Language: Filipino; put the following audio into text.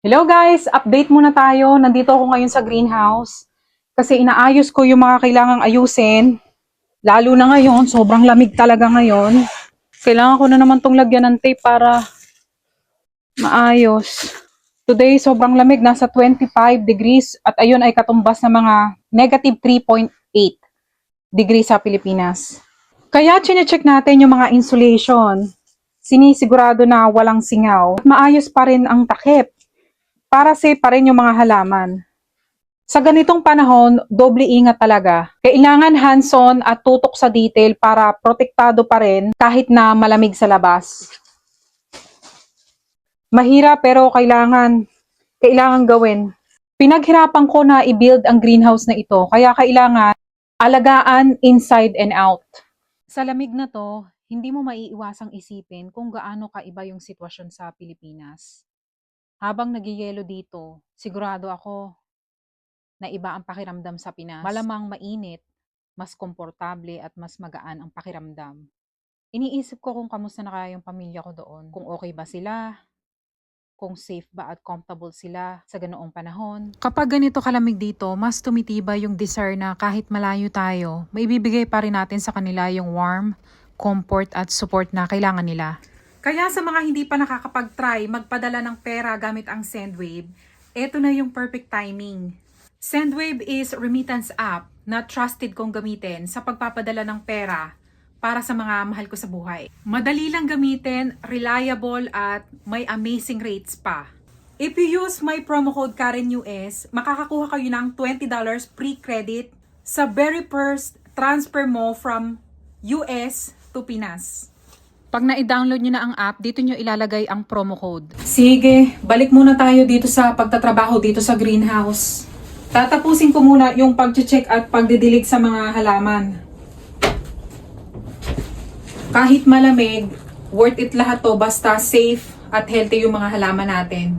Hello guys! Update muna tayo. Nandito ako ngayon sa greenhouse kasi inaayos ko yung mga kailangang ayusin. Lalo na ngayon, sobrang lamig talaga ngayon. Kailangan ko na naman tong lagyan ng tape para maayos. Today, sobrang lamig. Nasa 25 degrees at ayun ay katumbas ng mga negative 3.8 degrees sa Pilipinas. Kaya chinecheck natin yung mga insulation. Sinisigurado na walang singaw. Maayos pa rin ang takip para safe pa rin yung mga halaman. Sa ganitong panahon, doble ingat talaga. Kailangan hands-on at tutok sa detail para protektado pa rin kahit na malamig sa labas. Mahirap pero kailangan gawin. Pinaghirapan ko na i-build ang greenhouse na ito, kaya kailangan alagaan inside and out. Sa lamig na to, hindi mo maiiwasang isipin kung gaano kaiba yung sitwasyon sa Pilipinas. Habang nagyayelo dito, sigurado ako na iba ang pakiramdam sa Pinas. Malamang mainit, mas komportable at mas magaan ang pakiramdam. Iniisip ko kung kamusta na kaya yung pamilya ko doon. Kung okay ba sila, kung safe ba at comfortable sila sa ganoong panahon. Kapag ganito kalamig dito, mas tumitibay yung desire na kahit malayo tayo, maibibigay pa rin natin sa kanila yung warm, comfort at support na kailangan nila. Kaya sa mga hindi pa nakakapag-try magpadala ng pera gamit ang Sendwave, eto na yung perfect timing. Sendwave is remittance app na trusted kong gamitin sa pagpapadala ng pera para sa mga mahal ko sa buhay. Madali lang gamitin, reliable at may amazing rates pa. If you use my promo code KarenUS, makakakuha kayo ng $20 free credit sa very first transfer mo from US to Pinas. Pag na-download nyo na ang app, dito nyo ilalagay ang promo code. Sige, balik muna tayo dito sa pagtatrabaho dito sa greenhouse. Tatapusin ko muna yung pag-check at pagdidilig sa mga halaman. Kahit malamig, worth it lahat to basta safe at healthy yung mga halaman natin.